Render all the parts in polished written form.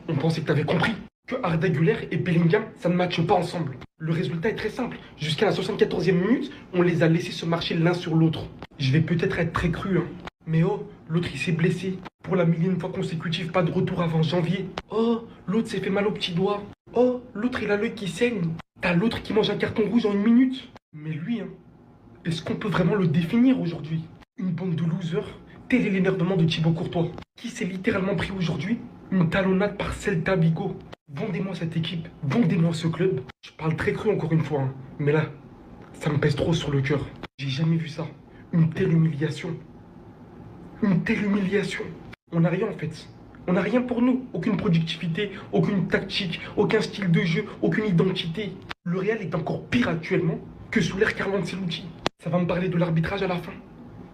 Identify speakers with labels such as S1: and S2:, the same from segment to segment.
S1: On pensait que t'avais compris que Arda Güler et Bellingham, ça ne matche pas ensemble. Le résultat est très simple. Jusqu'à la 74e minute, on les a laissés se marcher l'un sur l'autre. Je vais peut-être être très cru, hein. Mais oh, l'autre il s'est blessé. Pour la millième fois consécutive, pas de retour avant janvier. Oh, l'autre s'est fait mal au petit doigt. Oh, l'autre il a l'œil qui saigne. T'as l'autre qui mange un carton rouge en une minute. Mais lui, hein, est-ce qu'on peut vraiment le définir aujourd'hui? Une bande de losers. Tel est l'énervement de Thibaut Courtois, qui s'est littéralement pris aujourd'hui une talonnade par Celta Vigo. Vendez-moi cette équipe, vendez-moi ce club. Je parle très cru encore une fois, hein, mais là, ça me pèse trop sur le cœur. J'ai jamais vu ça. Une telle humiliation. Une telle humiliation. On n'a rien en fait. On n'a rien pour nous. Aucune productivité, aucune tactique, aucun style de jeu, aucune identité. Le Real est encore pire actuellement que sous l'ère Carlo Ancelotti. Ça va me parler de l'arbitrage à la fin.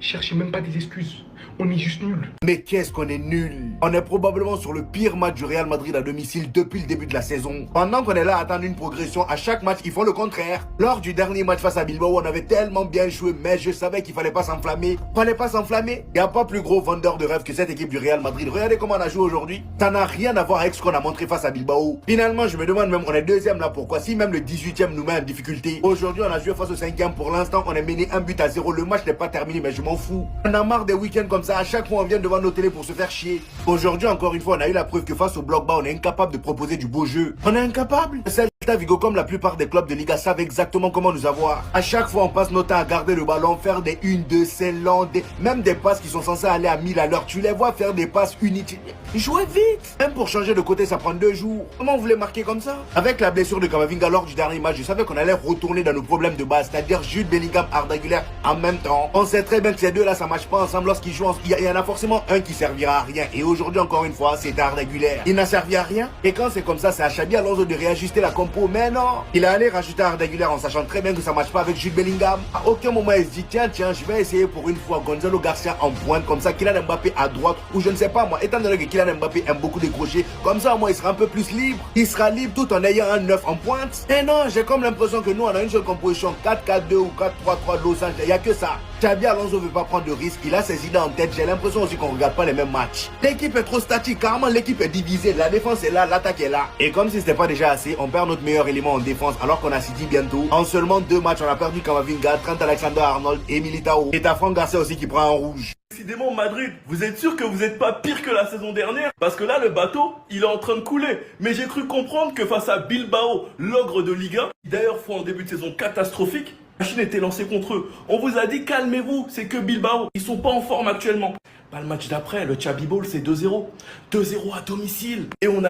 S1: Cherchez même pas des excuses. On est juste nuls.
S2: Mais qu'est-ce qu'on est nul. On est probablement sur le pire match du Real Madrid à domicile depuis le début de la saison. Pendant qu'on est là à attendre une progression, à chaque match, ils font le contraire. Lors du dernier match face à Bilbao, on avait tellement bien joué, mais je savais qu'il fallait pas s'enflammer. Fallait pas s'enflammer. Il n'y a pas plus gros vendeur de rêve que cette équipe du Real Madrid. Regardez comment on a joué aujourd'hui. Ça n'a rien à voir avec ce qu'on a montré face à Bilbao. Finalement, je me demande même, on est deuxième là, pourquoi? Si même le 18e nous met en difficulté. Aujourd'hui, on a joué face au 5e. Pour l'instant, on est mené 1-0. Le match n'est pas terminé, mais je m'en fous. On a marre des week-ends comme ça. À chaque fois, on vient devant nos télés pour se faire chier. Aujourd'hui, encore une fois, on a eu la preuve que face au bloc bas, on est incapable de proposer du beau jeu. On est incapable. Celta Vigo, comme la plupart des clubs de Liga, savent exactement comment nous avoir. À chaque fois, on passe notre temps à garder le ballon, faire des 1-2, c'est lent, même des passes qui sont censées aller à 1000 à l'heure. Tu les vois faire des passes inutiles. Jouez vite. Même pour changer de côté, ça prend 2 jours. Comment vous voulez marquer comme ça? Avec la blessure de Camavinga lors du dernier match, je savais qu'on allait retourner dans nos problèmes de base, c'est-à-dire Jude Bellingham, Arda Güler en même temps. On sait très bien que ces deux-là, ça marche pas ensemble lorsqu'ils jouent. Il y en a forcément un qui servira à rien. Et aujourd'hui, encore une fois, c'est Arda Güler. Il n'a servi à rien. Et quand c'est comme ça, c'est à Xabi Alonso de réajuster la compo. Mais non, il est allé rajouter Arda Güler en sachant très bien que ça marche pas avec Jude Bellingham. À aucun moment, il se dit, tiens, je vais essayer pour une fois Gonzalo Garcia en pointe, comme ça, Kylian Mbappé à droite, ou je ne sais pas moi, étant donné que Kylian Mbappé aime beaucoup décrocher, comme ça, au moins, il sera un peu plus libre. Il sera libre tout en ayant un 9 en pointe. Et non, j'ai comme l'impression que nous, on a une seule composition 4-4-2 ou 4-3-3 Los Angeles. Il n'y a que ça. Xabi Alonso ne veut pas prendre de risques, il a ses idées en tête. J'ai l'impression aussi qu'on ne regarde pas les mêmes matchs. L'équipe est trop statique, carrément l'équipe est divisée. La défense est là, l'attaque est là. Et comme si c'était pas déjà assez, on perd notre meilleur élément en défense alors qu'on a City bientôt. En seulement 2 matchs, on a perdu Camavinga, Trent Alexander-Arnold et Militao. Et t'as Franck Garcia aussi qui prend un rouge.
S3: Décidément, Madrid, vous êtes sûr que vous n'êtes pas pire que la saison dernière? Parce que là, le bateau, il est en train de couler. Mais j'ai cru comprendre que face à Bilbao, l'ogre de Liga, qui d'ailleurs font un début de saison catastrophique, la Chine était lancée contre eux. On vous a dit, calmez-vous, c'est que Bilbao. Ils sont pas en forme actuellement. Bah, le match d'après, le Chabi Ball, c'est 2-0. 2-0 à domicile. Et on a